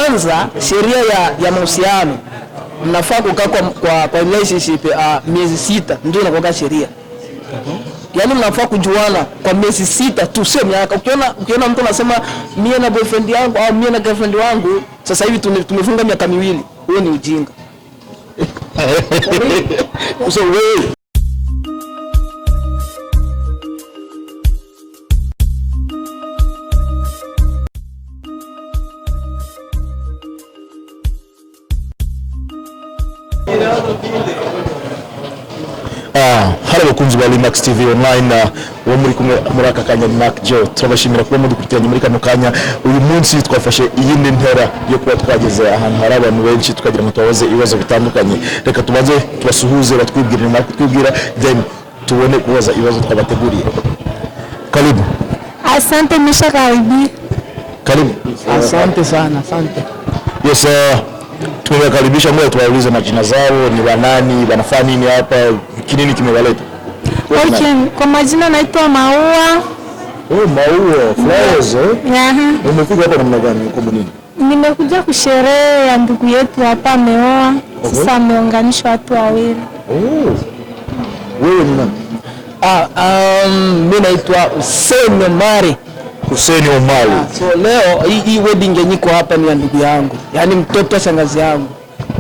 Kwanza sheria ya mahusiano mnafaa kukaa kwa relationship miezi 6 ndio inakuwa sheria. Yaani mnafaa kujuana kwa miezi 6 tu, sio miaka. Ukiona mtu anasema mimi na boyfriend yangu au mimi na girlfriend wangu sasa hivi tumefunga miaka 2, huo ni ujinga. So wewe halo bakunzi ba Limax TV online wo muri kumwe muraka kanya Mac Joe turabashimira kuba mudukurikiranye muri kano kanya. Uyu munsi twafashe iyindi ntera yo kuba twageze ahantu hari abantu benshi tukagira ngo tubaze ibibazo bitandukanye. Reka tubanze tubasuhuze batwibwirire na kutwibwira then tubone kubaza ibibazo twabateguriye. Karibu. Asante Misha, karibu. Asante sana, asante. Yes, tumewakaribisha mwe tuwaulize majina zao, ni wanani, wanafanya nini hapa, kinini kimewaleta? Okay, kwa majina naitwa Maua. Maua, flowers eh? Umefika hapa namna gani uko nini? Nimekuja kusherehe ya ndugu yetu hapa ameoa. Sasa ameunganishwa watu wawili. Wewe ni nani? Mimi naitwa Hussein Omari. Hussein Omari. So leo hii wedding yenyewe hapa ni ya ndugu yangu, yaani mtoto wa shangazi yangu.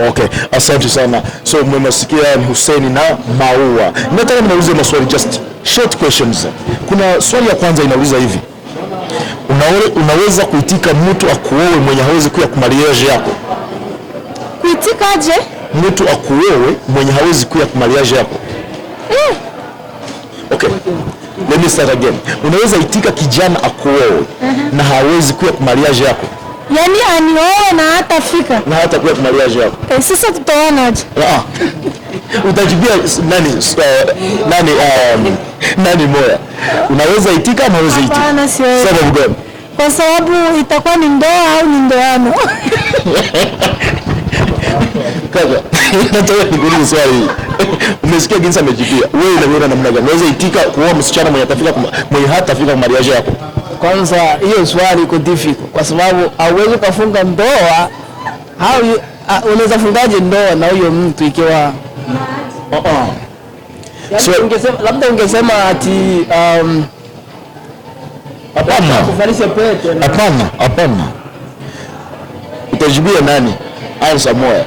Okay, asante sana. So mmesikia ni Hussein na Maua. Nataka niulize maswali, just short questions. Kuna swali ya kwanza inauliza hivi. Unaweza kuitika mtu akuoe mwenye hawezi kuja kwa marriage yako? Kuitikaje? Mtu akuoe mwenye hawezi kuja kwa marriage yako. Okay. Let me start again. Unaweza itika kijana akuoe na hawezi kuja kwa marriage yako? Yaani anioe na hatafika. Na hata kuja kwa marriage yako. Sasa tutaonaje? Utajibia nani moya? Unaweza itika ama hawezi itika? Hapana, siwezi. Sababu gani? Kwa sababu itakuwa ni ndoa au ni ndoano. Kaka, nataka nikuulize swali. Umesikia jinsi amejibia. Wewe unaona namna gani? Unaweza itika kuoa msichana mwenye hatafika kwa marriage yako? Kwanza hiyo swali iko difficult kwa sababu hauwezi kufunga ndoa au unaweza fungaje ndoa na huyo mtu ikiwa so ungesema ati hapana kufalisha pete. Hapana. Utajibia nani? Answer moja.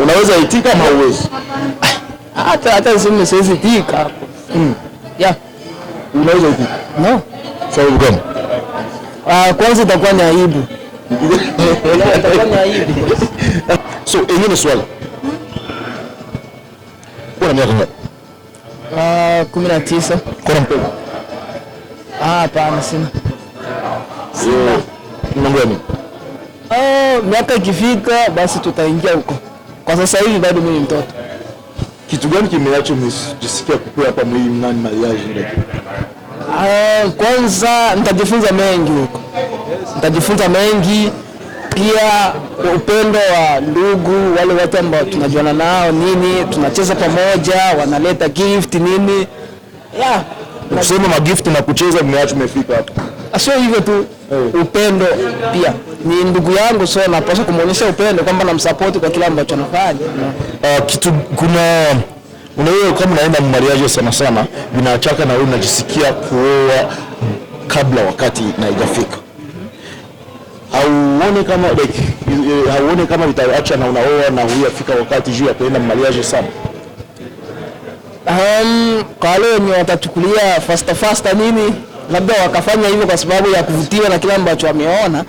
Unaweza itika ama huwezi? Hata niseme siwezi itika. Unaweza itika? No. Sababu gani? Kwanza itakuwa ni aibu. Itakuwa ni aibu. So, ingine swali. Kuna miaka ngapi? 19. Kuna mpenzi? Hapana, sina. Mambo gani? Miaka ikifika basi tutaingia huko. Kwa sasa hivi bado mimi ni mtoto. Kitu gani kimeacha mjisikia kukua hapa mwili mnani mariage ndio? Kwanza nitajifunza mengi huko. Nitajifunza mengi pia, upendo wa ndugu, wale watu ambao tunajuana nao nini, tunacheza pamoja, wanaleta gift nini. Kusema magift na kucheza mmeacha umefika hapa. Sio hivyo tu, upendo pia. Ni ndugu yangu, so napaswa kumuonyesha upendo kwamba namsupport kwa kila ambacho anafanya. Unaona kama unaenda mariage sana vinachaka na wewe unajisikia kuoa kabla wakati na haijafika. Hauone kama vitaacha na unaoa na huyafika wakati juu ya kuenda mariage sana. Kwa wale wenye watachukulia faster nini, labda wakafanya hivyo kwa sababu ya kuvutiwa na kile ambacho wameona.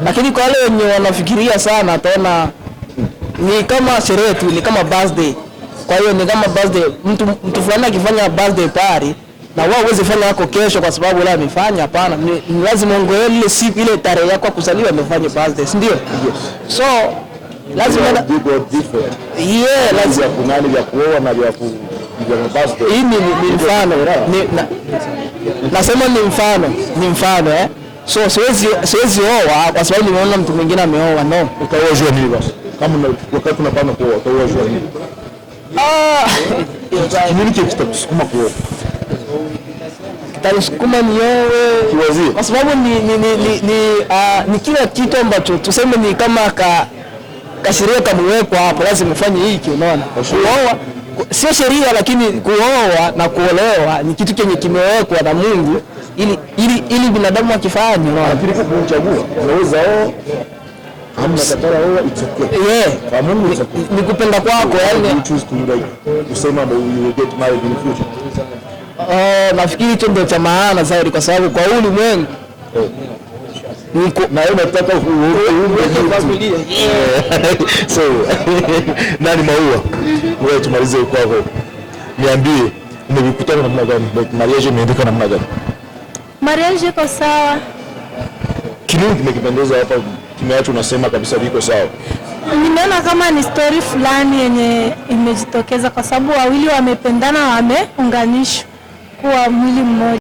Lakini kwa wale wenye wanafikiria sana ataona ni kama sherehe tu, ni kama birthday. Kwa hiyo ni kama birthday, mtu fulani akifanya birthday party na wao uweze fanya yako kesho kwa sababu yule amefanya. Hapana, ni lazima ongee ile siku ile tarehe yako kuzaliwa amefanya birthday, si ndio? So lazima lazima kunani vya kuoa na vya birthday. Hii ni mfano. Nasema ni mfano So siwezi oa kwa sababu nimeona mtu mwingine ameoa. No. Utaoa jua nini basi? Kama wakati unapanga kuoa, utaoa jua nini? Nini kitakusukuma kuoa? kitanisukuma nioe Kiwazia. kwa sababu ni kila kitu ambacho tuseme ni kama kasheria kamwekwa hapo, lazima ufanye hiki. Unaona, kuoa sio sheria, lakini kuoa na kuolewa ni kitu kenye kimewekwa na Mungu ili binadamu akifanye. Unaona, lakini kuchagua unaweza hamna katara wewe kwa Mungu ni kupenda kwako, yani you choose to like kusema you will get married in the future. Nafikiri hicho ndio cha maana zaidi, kwa sababu kwa ulimwengu na wewe unataka familia. So nani Maua, wewe tumalize kwako, niambie mmekutana namna gani? Mariage imeendeka namna gani? Mariage iko sawa. Kinini kimekipendeza hapa, kimeacha unasema kabisa viko sawa? Nimeona kama ni story fulani yenye imejitokeza kwa sababu wawili wamependana, wameunganishwa kuwa mwili mmoja.